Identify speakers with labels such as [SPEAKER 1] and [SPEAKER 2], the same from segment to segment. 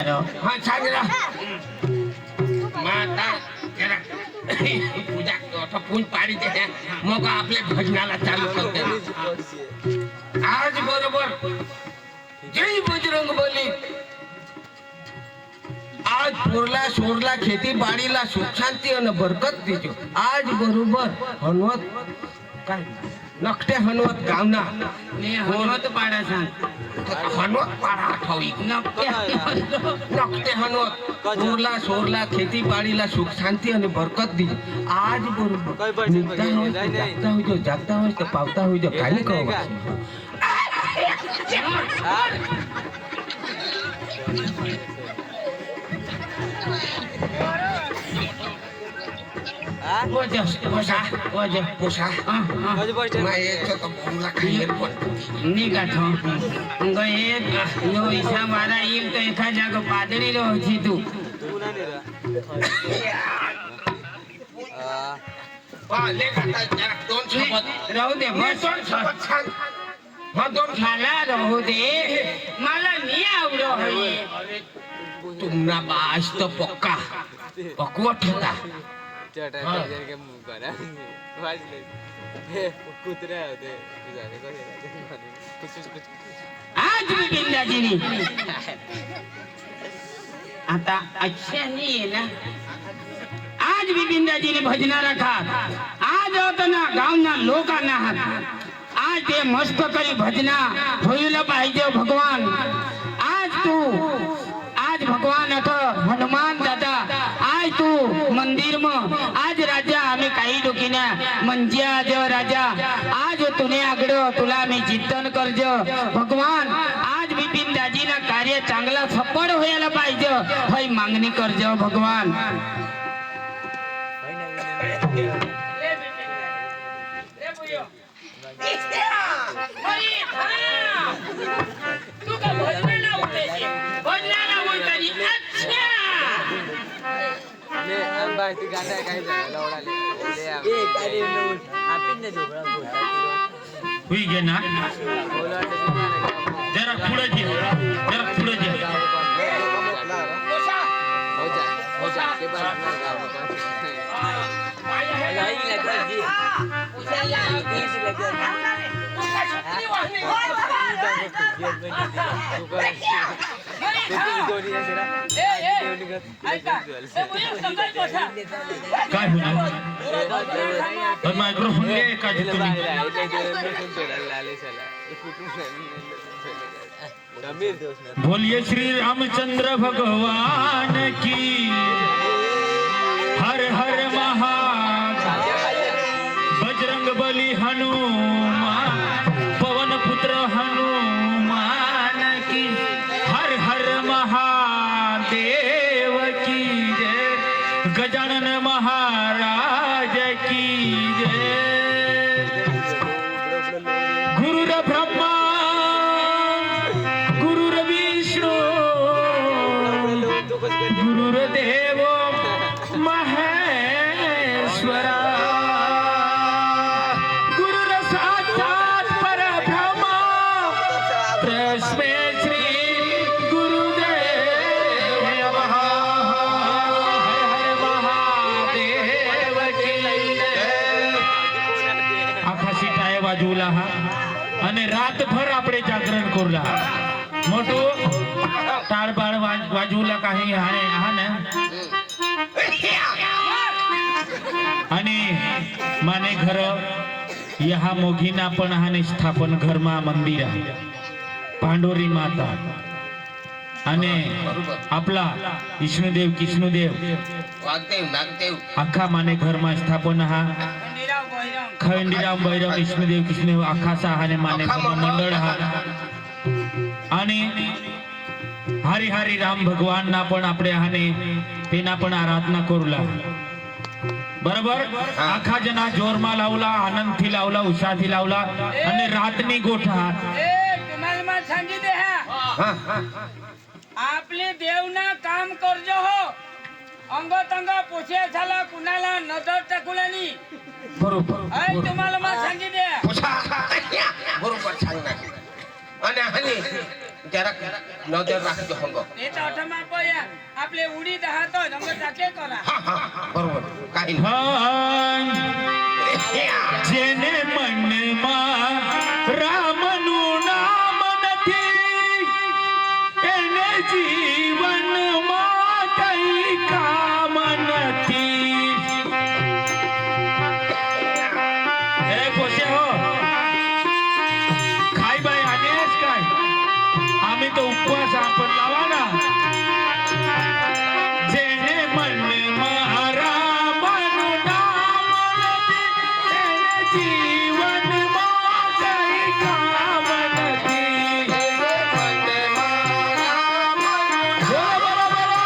[SPEAKER 1] हा सांगला माता जरा पूजा ठपून पाडी दे मग आपल्या भजनाला चालू करते आज बरोबर जय बजरंग बली आज पोरला सोरला खेती बाडीला सुख शांती आणि बरकत देजो आज बरोबर हनुवत काय नकटे हनुवत गावना
[SPEAKER 2] ने हनुवत पाडा सांग
[SPEAKER 1] हनुवत पाडा आठवी नकटे हनुवत पोरला सोरला खेती बाडीला सुख शांती आणि बरकत देजो आज बरोबर जागता हो तो पावता हो जो काही कहो
[SPEAKER 2] एका जाग पादळी रहोची तू राहू दे मला राहू दे मला नाही आवडो
[SPEAKER 1] तुमना बाज तो पक्का पकवट होता
[SPEAKER 2] आज मी बिंदाजीनी आता अच्छा नाही आहे ना आज मी बिंदाजीने भजना रखा आज होत ना गावना लोकांना आज ते मस्त करी भजना होईल पाहिजे भगवान आज भगवान हनुमान दादा आज तू मंदिर में आज राजा आम्ही काही डोकीना म्हणजे आज राजा आज तुने आगड तुला मी चिंतन करज भगवान आज बिपिन दाजीला कार्य चांगला सफळ व्हायला पाहिजे हय मागणी करज भगवान
[SPEAKER 3] हुई गे ना जरा पुढे जे काय होणार मायक्रोफोन घे का तुम्ही बोलिए श्री रामचंद्र भगवान की हर हर महादेव बजरंग बली हनुमान पवन पुत्र हनुमान की हर हर महादेव की जय गजानन महाराज की जय गुरुर ब्रह्मा गुरुर विष्णु गुरुर्देव महेश्वरा गुरुर साक्षात परब्रह्म तस्मै श्री गुरुदेव नमः हर महादेव की आखा सीटाए बाजूला हा અને રાતભર આપણે જાગરણ કરલા મોટો તાળબાળ વાજूला काही हाने हाने आणि माने घर या मोघीना पण हाने स्थापन घरमा मंदिर पांडोरी माता आणि आपला विष्णुदेव कृष्णदेव अख्खा माने घरमा स्थापन हा खंडीराम भैरव विष्णुदेव कृष्णदेव अख्खा सहाने माने मंडळ हा आणि हरी हरी राम भगवान ना पण आपले हाने तेना पण आराधना करूला बरोबर आखा जना जोर मा लावला आनंद थी लावला उत्साह थी लावला आणि रातनी गोठा
[SPEAKER 2] तुम्हाला मला सांगितले हा आपले देवना काम करजो हो अंग तंग पोछे झाला कुणाला नजर टाकूलानी
[SPEAKER 1] बरोबर
[SPEAKER 2] तुम्हाला मला सांगितले
[SPEAKER 1] बरोबर सांगणार आणि जरा नजर રાખજો હંગો
[SPEAKER 2] એ તો અઠમા પડ્યા આપણે ઉડી દહા તો નંબર જાકે કરા
[SPEAKER 1] હા હા બરોબર કાઈ
[SPEAKER 3] હા જેને મનમાં રામનું નામ નથી એને જીવનમાં કઈ કામ નથી એ પોસે હો ખાઈ ભાઈ આનેસ કાઈ आम्ही तो उपवास आपण लावाना जेने मन महारामनु नाम નથી એને જીવન માં કઈ કામ નથી બોલો બોલો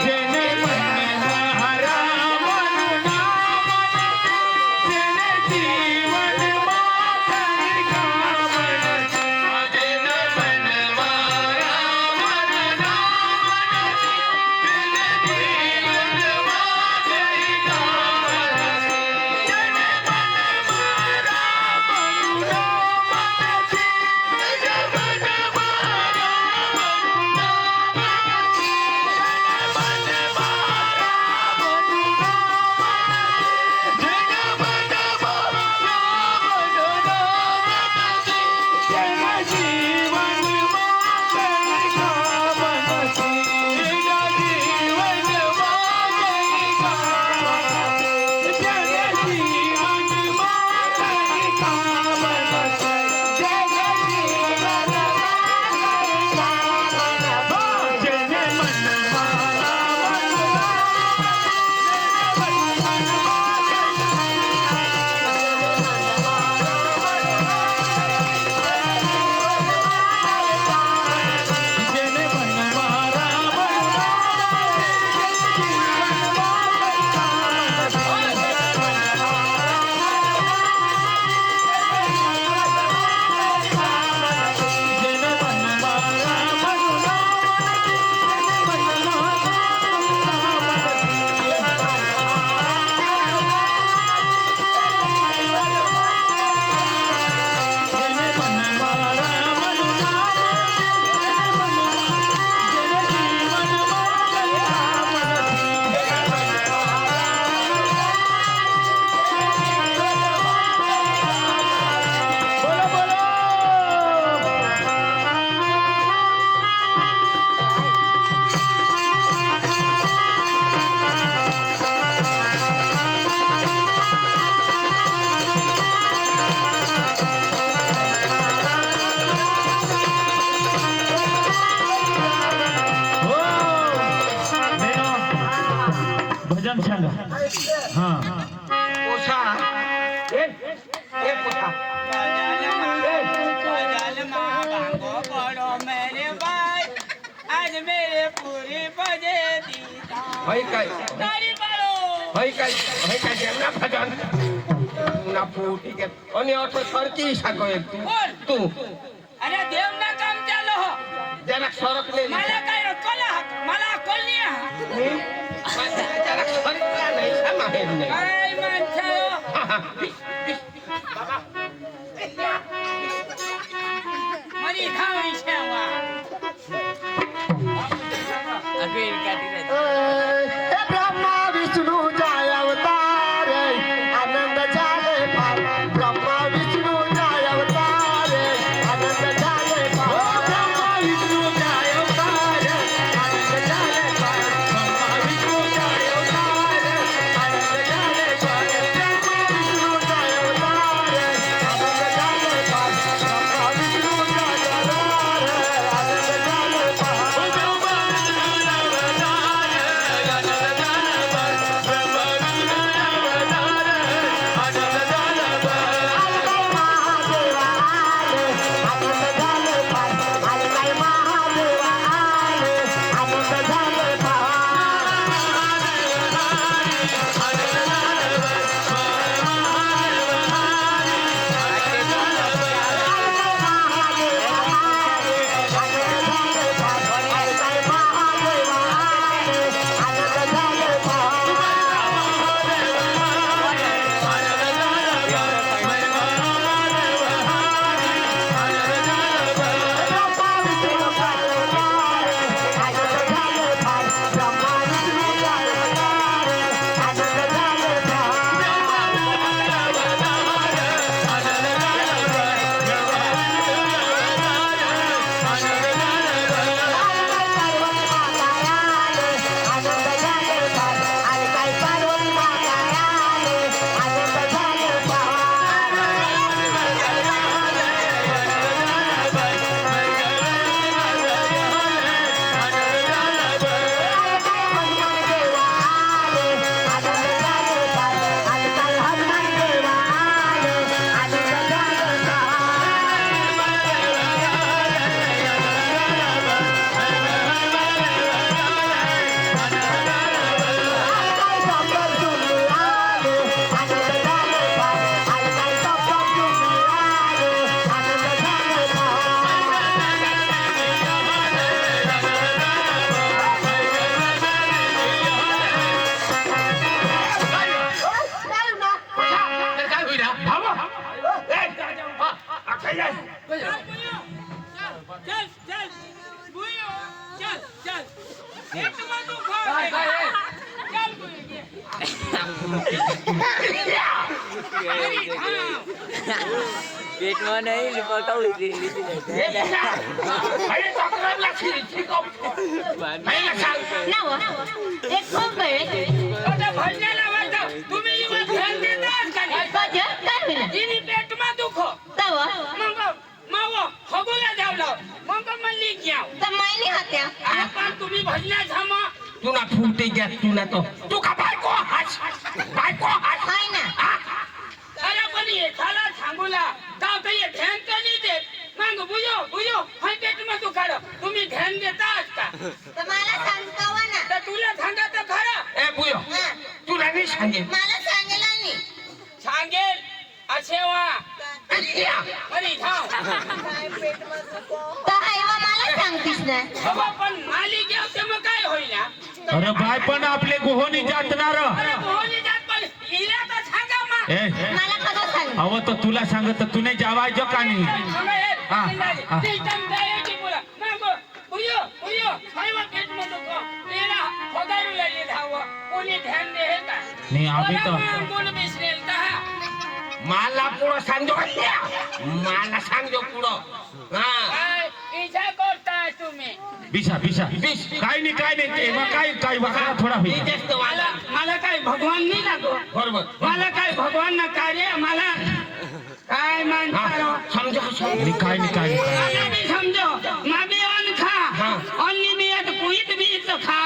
[SPEAKER 3] જેને મન મહારામનું નામ જેને જીવન भजन सांगा हा
[SPEAKER 1] પોસા એ પોસા
[SPEAKER 2] आज मेरे पूरी बजे दीदा
[SPEAKER 1] ભાઈ કાઈ
[SPEAKER 2] तारी पाड़ो
[SPEAKER 1] ભાઈ કાઈ જેમના ભજન ના ફૂટી કે અને ઓછો સરકી શકો એક
[SPEAKER 2] કોણ?
[SPEAKER 1] તું
[SPEAKER 2] अरे देव ना काम चालो हो
[SPEAKER 1] જરાક સરક લે
[SPEAKER 2] मला काय कोला मला कोलनिया
[SPEAKER 1] જરાક સરકા નહીં સામા હેડ નહીં
[SPEAKER 2] काय माणसायो मरी धावणी शेवा अबेर काटी रे
[SPEAKER 4] हे ब्रह्मा विष्णू जाय अवतार आनंद झाले फार ब्रह्मा विष्णू जाय अवतार आनंद झाले फार ब्रह्मा विष्णू जाय अवतार आनंद झाले फार ब्रह्मा विष्णू जाय अवतार आनंद झाले फार ब्रह्मा विष्णू जाय अवतार
[SPEAKER 2] चल चल बुयो चल चल पेटમાં દુખો चल बुयो
[SPEAKER 5] પેટમાં નહીં પકડી લીધી
[SPEAKER 1] अरे तक्रारला शिकव. नाही ना सांग.
[SPEAKER 6] ना हो एक खूप वेळ
[SPEAKER 2] आता भजनाला वाजव तुम्ही इवन ध्यान देतात का नाही?
[SPEAKER 6] काय होईल
[SPEAKER 2] हिने पेटમાં દુખો
[SPEAKER 6] तव
[SPEAKER 2] मग मावो हगोला जावला मग म्हणली घ्या
[SPEAKER 6] तर मायनी हात्या
[SPEAKER 2] पण तुम्ही भजना थांबा
[SPEAKER 1] तुला फुटे घ्या तुला तो तू का बायको हाच
[SPEAKER 6] हाय ना
[SPEAKER 2] अरे पण एखादा सांगूला गाव काही ध्यान का नाही देत मग बुयो बुयो हाय पेटમાં दुखाड तुम्ही ध्यान देतात का
[SPEAKER 6] तर मला सांगावा ना
[SPEAKER 2] तर तुला सांगा तर खरं
[SPEAKER 1] ए बुयो
[SPEAKER 6] हा,
[SPEAKER 1] तुला नाही सांगेन.
[SPEAKER 6] मला सांगेला नाही
[SPEAKER 2] सांगेल असे वा अरे थांब
[SPEAKER 6] तर हायवा मला सांगतीस ना
[SPEAKER 2] बाबा पण मालिक येऊ ते मग काय होईल हा?
[SPEAKER 3] अरे बाय पण आपले गुहोनी जातणार
[SPEAKER 2] अरे मोहनी जात पण हिला तर सांगा मा
[SPEAKER 3] ए
[SPEAKER 6] मला कसं सांग
[SPEAKER 3] अव तो तुला सांगत तुने जावायचं का नाही
[SPEAKER 2] सांगा हे
[SPEAKER 3] हा, हा.
[SPEAKER 2] सिस्टम द्यायची बोला मग बुयो बुयो हाय वा पेटમાં दुखो तेला पगारू लागली धाव कोणी ध्यान दे हे का
[SPEAKER 3] नाही आम्ही तर
[SPEAKER 2] कोण बिसरेल का
[SPEAKER 1] मला पुढं सांगतो मला सांगतो पुढं हा
[SPEAKER 2] काय इच्छा करताय तुम्ही
[SPEAKER 3] बिसा काय नाही ते मग काय वाकडा थोडा
[SPEAKER 1] मी
[SPEAKER 3] होईल
[SPEAKER 1] तेच तर
[SPEAKER 2] मला मला काय भगवान नाही लागो
[SPEAKER 1] बरोबर
[SPEAKER 2] मला काय भगवान ना कार्य मला काय
[SPEAKER 1] हा
[SPEAKER 2] मानतारो
[SPEAKER 1] समजा
[SPEAKER 3] नाही काय
[SPEAKER 2] मला भी समझो मैं भी अन्न खा
[SPEAKER 1] हाँ।
[SPEAKER 2] अन्नी भी है तो कोई भी तो खा